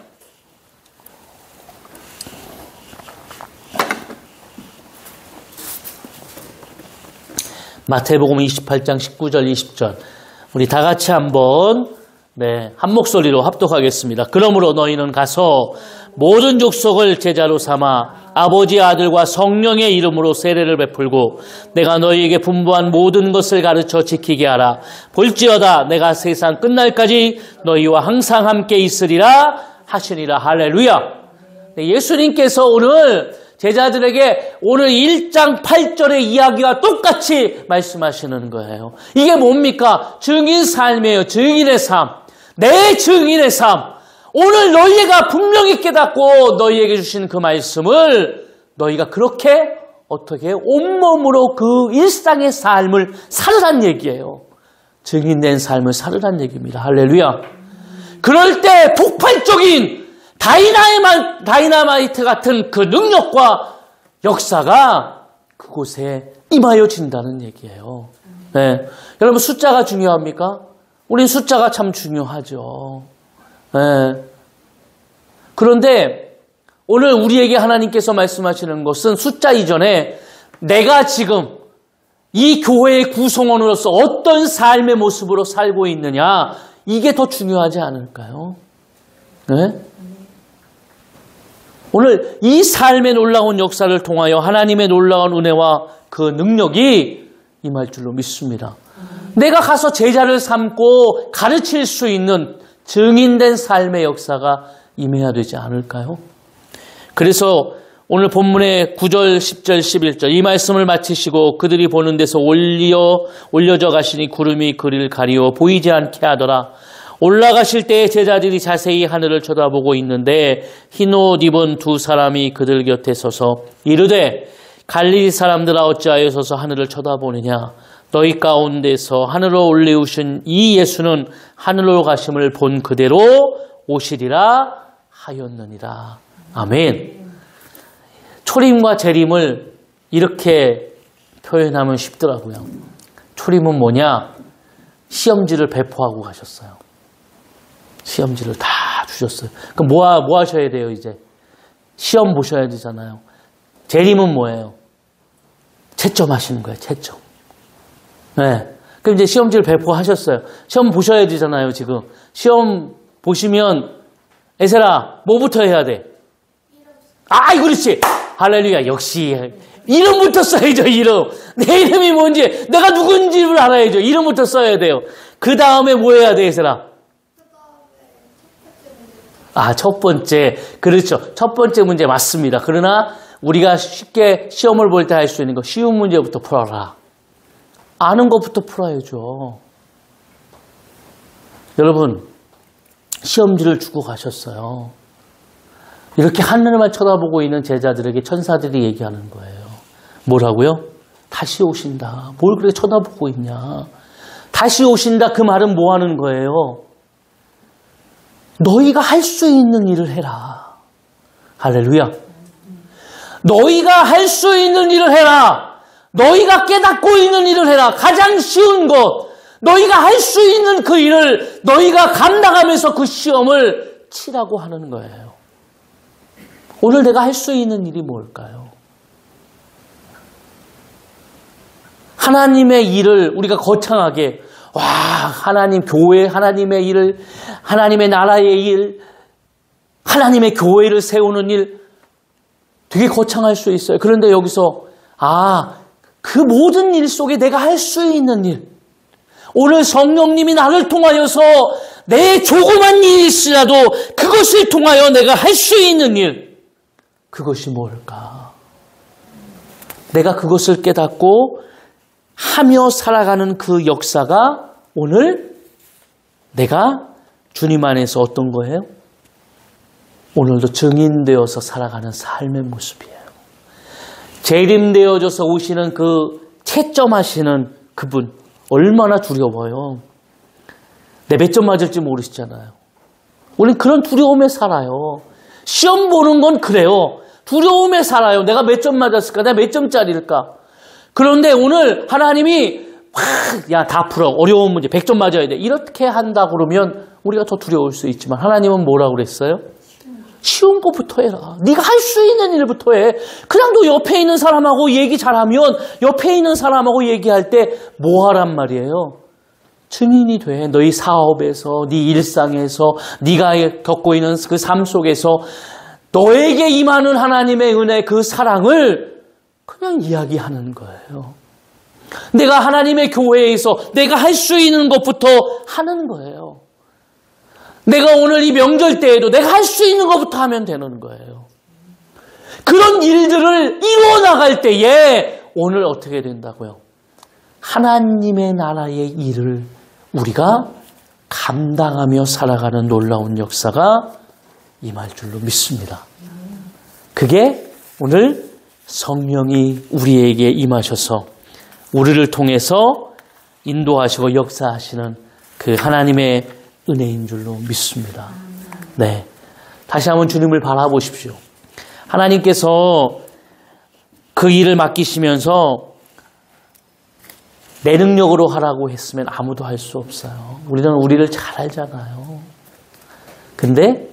마태복음 28장 19절 20절 우리 다 같이 한번 한 목소리로 합독하겠습니다. 그러므로 너희는 가서 모든 족속을 제자로 삼아 아버지 아들과 성령의 이름으로 세례를 베풀고 내가 너희에게 분부한 모든 것을 가르쳐 지키게 하라. 볼지어다 내가 세상 끝날까지 너희와 항상 함께 있으리라 하시니라. 할렐루야. 예수님께서 오늘 제자들에게 오늘 1장 8절의 이야기와 똑같이 말씀하시는 거예요. 이게 뭡니까? 증인 삶이에요. 증인의 삶. 내 증인의 삶. 오늘 너희가 분명히 깨닫고 너희에게 주신 그 말씀을 너희가 그렇게 어떻게 온몸으로 그 일상의 삶을 살으란 얘기예요. 증인된 삶을 살으란 얘기입니다. 할렐루야. 그럴 때 폭발적인 다이나마이트 같은 그 능력과 역사가 그곳에 임하여진다는 얘기예요. 네. 여러분 숫자가 중요합니까? 우린 숫자가 참 중요하죠. 네. 그런데 오늘 우리에게 하나님께서 말씀하시는 것은 숫자 이전에 내가 지금 이 교회의 구성원으로서 어떤 삶의 모습으로 살고 있느냐 이게 더 중요하지 않을까요? 네? 오늘 이 삶의 놀라운 역사를 통하여 하나님의 놀라운 은혜와 그 능력이 임할 줄로 믿습니다. 내가 가서 제자를 삼고 가르칠 수 있는 증인된 삶의 역사가 임해야 되지 않을까요? 그래서 오늘 본문의 9절, 10절, 11절 이 말씀을 마치시고 그들이 보는 데서 올려져 가시니 구름이 그를 가리워 보이지 않게 하더라. 올라가실 때에 제자들이 자세히 하늘을 쳐다보고 있는데 흰옷 입은 두 사람이 그들 곁에 서서 이르되 갈릴리 사람들아 어찌하여 서서 하늘을 쳐다보느냐 너희 가운데서 하늘로 올리우신 이 예수는 하늘로 가심을 본 그대로 오시리라 하였느니라. 아멘. 초림과 재림을 이렇게 표현하면 쉽더라고요. 초림은 뭐냐? 시험지를 배포하고 가셨어요. 시험지를 다 주셨어요. 그럼 뭐 하셔야 돼요, 이제? 시험 보셔야 되잖아요. 재림은 뭐예요? 채점하시는 거예요, 채점. 네. 그럼 이제 시험지를 배포하셨어요. 시험 보셔야 되잖아요, 지금. 시험 보시면, 에세라, 뭐부터 해야 돼? 그렇지! 할렐루야, 역시. 이름부터 써야죠, 이름. 내 이름이 뭔지, 내가 누군지를 알아야죠. 이름부터 써야 돼요. 그 다음에 뭐 해야 돼, 에세라? 첫 번째. 그렇죠. 첫 번째 문제 맞습니다. 그러나 우리가 쉽게 시험을 볼 때 할 수 있는 거 쉬운 문제부터 풀어라. 아는 것부터 풀어야죠. 여러분, 시험지를 주고 가셨어요. 이렇게 하늘만 쳐다보고 있는 제자들에게 천사들이 얘기하는 거예요. 뭐라고요? 다시 오신다. 뭘 그렇게 쳐다보고 있냐. 다시 오신다. 그 말은 뭐 하는 거예요? 너희가 할 수 있는 일을 해라. 할렐루야. 너희가 할 수 있는 일을 해라. 너희가 깨닫고 있는 일을 해라. 가장 쉬운 것. 너희가 할 수 있는 그 일을 너희가 감당하면서 그 시험을 치라고 하는 거예요. 오늘 내가 할 수 있는 일이 뭘까요? 하나님의 일을 우리가 거창하게 하나님 교회, 하나님의 일을, 하나님의 나라의 일, 하나님의 교회를 세우는 일 되게 거창할 수 있어요. 그런데 여기서 그 모든 일 속에 내가 할 수 있는 일, 오늘 성령님이 나를 통하여서 내 조그만 일이라도 그것을 통하여 내가 할 수 있는 일, 그것이 뭘까? 내가 그것을 깨닫고 하며 살아가는 그 역사가 오늘 내가 주님 안에서 어떤 거예요? 오늘도 증인되어서 살아가는 삶의 모습이에요. 재림되어져서 오시는 그 채점하시는 그분 얼마나 두려워요. 내 몇 점 맞을지 모르시잖아요. 우린 그런 두려움에 살아요. 시험 보는 건 그래요. 두려움에 살아요. 내가 몇 점 맞았을까? 내가 몇 점짜리일까? 그런데 오늘 하나님이 다 풀어. 어려운 문제 100점 맞아야 돼. 이렇게 한다 그러면 우리가 더 두려울 수 있지만 하나님은 뭐라고 그랬어요? 쉬운 것부터 해라. 네가 할 수 있는 일부터 해. 그냥 너 옆에 있는 사람하고 얘기 잘하면 옆에 있는 사람하고 얘기할 때 뭐 하란 말이에요? 증인이 돼. 너희 사업에서, 네 일상에서, 네가 겪고 있는 그 삶 속에서 너에게 임하는 하나님의 은혜, 그 사랑을 그냥 이야기하는 거예요. 내가 하나님의 교회에서 내가 할 수 있는 것부터 하는 거예요. 내가 오늘 이 명절 때에도 내가 할 수 있는 것부터 하면 되는 거예요. 그런 일들을 이루어나갈 때에 오늘 어떻게 된다고요? 하나님의 나라의 일을 우리가 감당하며 살아가는 놀라운 역사가 임할 줄로 믿습니다. 그게 오늘 성령이 우리에게 임하셔서 우리를 통해서 인도하시고 역사하시는 그 하나님의 은혜인 줄로 믿습니다. 네, 다시 한번 주님을 바라보십시오. 하나님께서 그 일을 맡기시면서 내 능력으로 하라고 했으면 아무도 할 수 없어요. 우리는 우리를 잘 알잖아요. 근데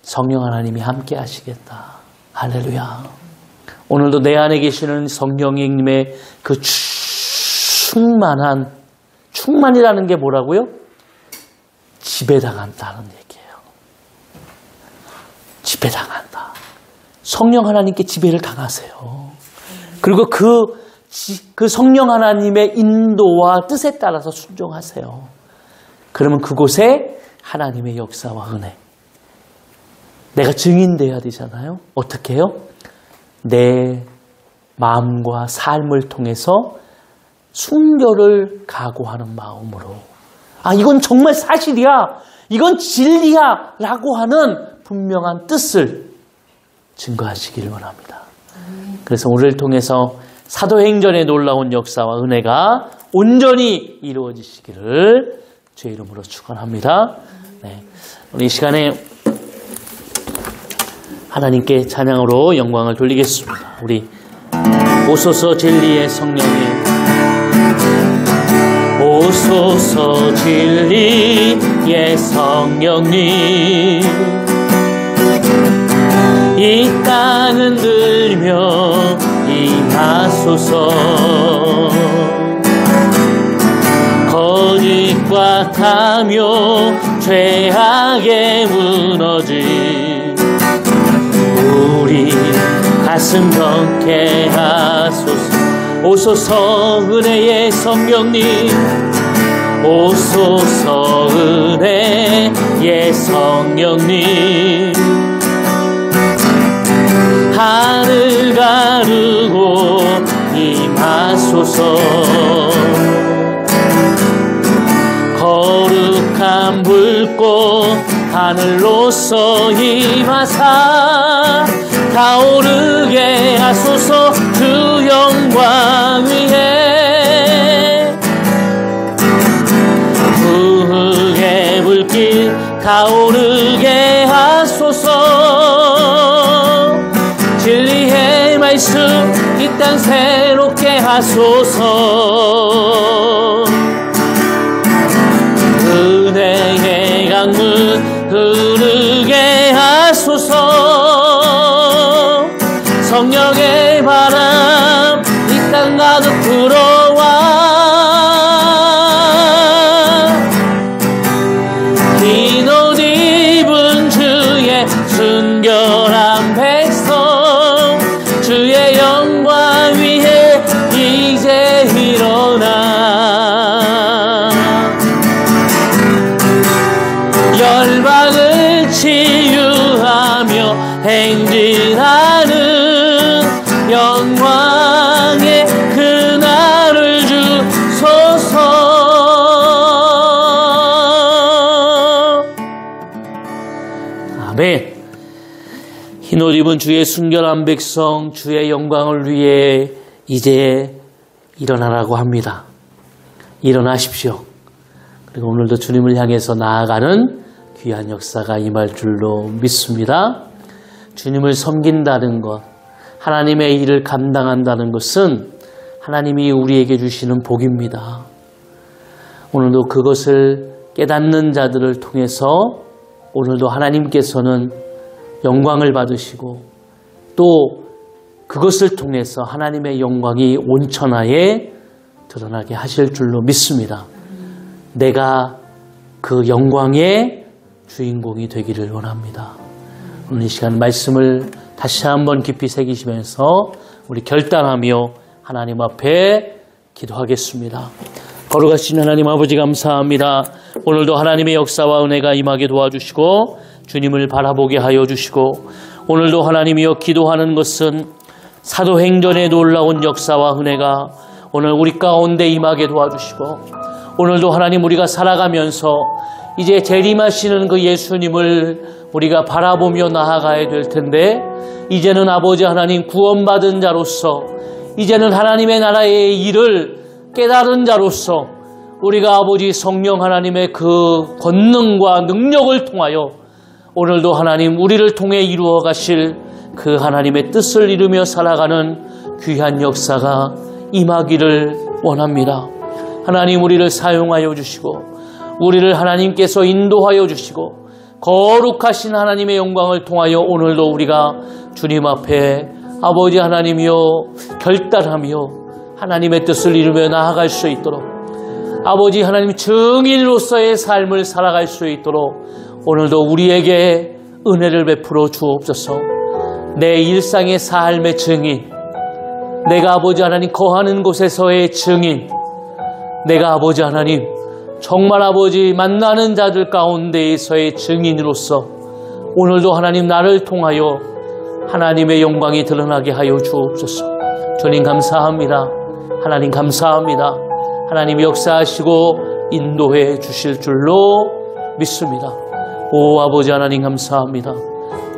성령 하나님이 함께 하시겠다. 할렐루야. 오늘도 내 안에 계시는 성령님의 그 충만이라는 게 뭐라고요? 지배당한다는 얘기예요. 지배당한다. 성령 하나님께 지배를 당하세요. 그리고 그 성령 하나님의 인도와 뜻에 따라서 순종하세요. 그러면 그곳에 하나님의 역사와 은혜. 내가 증인돼야 되잖아요. 어떻게 해요? 내 마음과 삶을 통해서 순결을 각오하는 마음으로, 아, 이건 정말 사실이야, 이건 진리야 라고 하는 분명한 뜻을 증거하시기를 원합니다. 그래서 우리를 통해서 사도행전의 놀라운 역사와 은혜가 온전히 이루어지시기를 주의 이름으로 축원합니다. 네, 우리 이 시간에 하나님께 찬양으로 영광을 돌리겠습니다. 우리 오소서 진리의 성령님, 오소서 진리의 성령님, 이 땅은 들며 임하소서. 거짓과 타며 죄악에 무너진 우리 가슴 경쾌 하소서. 오소서 은혜의 성령님, 오소서 은혜의 성령님, 하늘 가르고 임하소서. 거룩한 불꽃 하늘로서 임하사 타오르게 하소서. 주 영광 위에 부흥의 불길 타오르게 하소서. 진리의 말씀 이 땅 새롭게 하소서. 은혜의 강물 흐르게 하소서. 성령의 바람 이 땅 가득 불어와. 흰 옷 입은 주의 순결한 백성, 주의 영광 위에 이제 일어나. 열방을 치유하며 행진하는 영광의 그날을 주소서. 아멘. 흰옷 입은 주의 순결한 백성, 주의 영광을 위해 이제 일어나라고 합니다. 일어나십시오. 그리고 오늘도 주님을 향해서 나아가는 귀한 역사가 임할 줄로 믿습니다. 주님을 섬긴다는 것, 하나님의 일을 감당한다는 것은 하나님이 우리에게 주시는 복입니다. 오늘도 그것을 깨닫는 자들을 통해서 오늘도 하나님께서는 영광을 받으시고 또 그것을 통해서 하나님의 영광이 온 천하에 드러나게 하실 줄로 믿습니다. 내가 그 영광의 주인공이 되기를 원합니다. 오늘 이 시간 말씀을 다시 한번 깊이 새기시면서 우리 결단하며 하나님 앞에 기도하겠습니다. 거룩하신 하나님 아버지 감사합니다. 오늘도 하나님의 역사와 은혜가 임하게 도와주시고 주님을 바라보게 하여 주시고 오늘도 하나님이여 기도하는 것은 사도행전의 놀라운 역사와 은혜가 오늘 우리 가운데 임하게 도와주시고 오늘도 하나님 우리가 살아가면서 이제 재림하시는 그 예수님을 우리가 바라보며 나아가야 될 텐데 이제는 아버지 하나님 구원받은 자로서 이제는 하나님의 나라의 일을 깨달은 자로서 우리가 아버지 성령 하나님의 그 권능과 능력을 통하여 오늘도 하나님 우리를 통해 이루어 가실 그 하나님의 뜻을 이루며 살아가는 귀한 역사가 임하기를 원합니다. 하나님 우리를 사용하여 주시고 우리를 하나님께서 인도하여 주시고 거룩하신 하나님의 영광을 통하여 오늘도 우리가 주님 앞에 아버지 하나님이여 결단하며 하나님의 뜻을 이루며 나아갈 수 있도록 아버지 하나님 증인으로서의 삶을 살아갈 수 있도록 오늘도 우리에게 은혜를 베풀어 주옵소서. 내 일상의 삶의 증인, 내가 아버지 하나님 거하는 곳에서의 증인, 내가 아버지 하나님 정말 아버지 만나는 자들 가운데에서의 증인으로서 오늘도 하나님 나를 통하여 하나님의 영광이 드러나게 하여 주옵소서. 주님 감사합니다. 하나님 감사합니다. 하나님 역사하시고 인도해 주실 줄로 믿습니다. 오 아버지 하나님 감사합니다.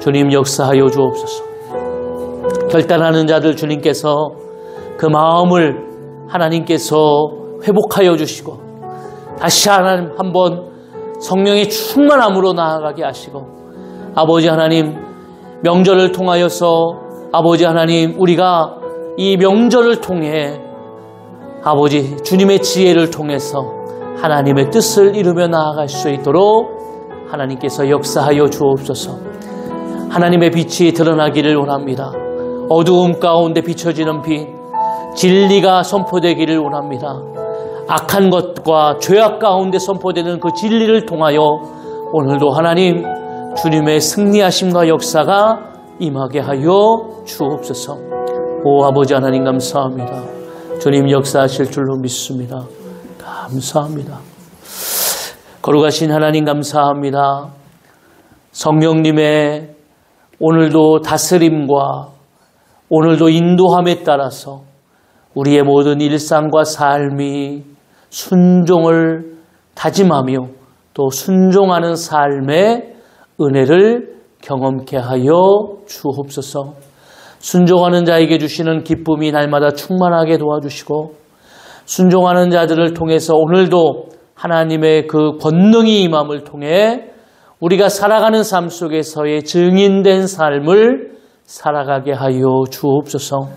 주님 역사하여 주옵소서. 결단하는 자들 주님께서 그 마음을 하나님께서 회복하여 주시고 다시 하나님 한번 성령의 충만함으로 나아가게 하시고 아버지 하나님 명절을 통하여서 아버지 하나님 우리가 이 명절을 통해 아버지 주님의 지혜를 통해서 하나님의 뜻을 이루며 나아갈 수 있도록 하나님께서 역사하여 주옵소서. 하나님의 빛이 드러나기를 원합니다. 어두움 가운데 비춰지는 빛, 진리가 선포되기를 원합니다. 악한 것과 죄악 가운데 선포되는 그 진리를 통하여 오늘도 하나님 주님의 승리하심과 역사가 임하게 하여 주옵소서. 오 아버지 하나님 감사합니다. 주님 역사하실 줄로 믿습니다. 감사합니다. 거룩하신 하나님 감사합니다. 성령님의 오늘도 다스림과 오늘도 인도함에 따라서 우리의 모든 일상과 삶이 순종을 다짐하며 또 순종하는 삶의 은혜를 경험케 하여 주옵소서. 순종하는 자에게 주시는 기쁨이 날마다 충만하게 도와주시고 순종하는 자들을 통해서 오늘도 하나님의 그 권능이 임함을 통해 우리가 살아가는 삶 속에서의 증인된 삶을 살아가게 하여 주옵소서.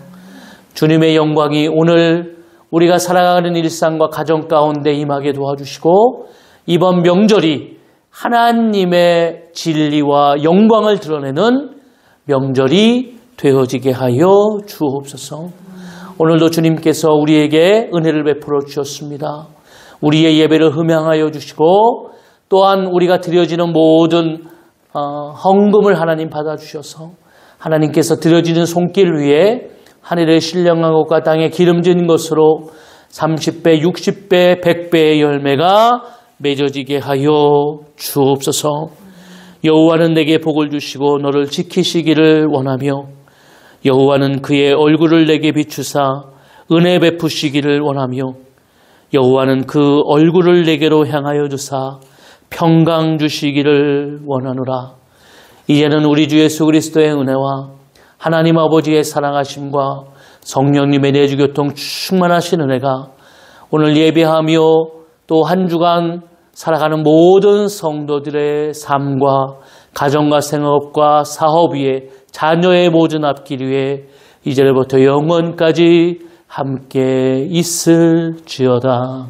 주님의 영광이 오늘 우리가 살아가는 일상과 가정 가운데 임하게 도와주시고 이번 명절이 하나님의 진리와 영광을 드러내는 명절이 되어지게 하여 주옵소서. 오늘도 주님께서 우리에게 은혜를 베풀어 주셨습니다. 우리의 예배를 흠양하여 주시고 또한 우리가 드려지는 모든 헌금을 하나님 받아주셔서 하나님께서 드려지는 손길 위에 하늘의 신령한 것과 땅에 기름진 것으로 30배, 60배, 100배의 열매가 맺어지게 하여 주옵소서. 여호와는 내게 복을 주시고 너를 지키시기를 원하며 여호와는 그의 얼굴을 내게 비추사 은혜 베푸시기를 원하며 여호와는 그 얼굴을 내게로 향하여 주사 평강 주시기를 원하노라. 이제는 우리 주 예수 그리스도의 은혜와 하나님 아버지의 사랑하심과 성령님의 내주교통 충만하신 은혜가 오늘 예배하며 또 한 주간 살아가는 모든 성도들의 삶과 가정과 생업과 사업 위에 자녀의 모든 앞길 위에 이제부터 영원까지 함께 있을지어다.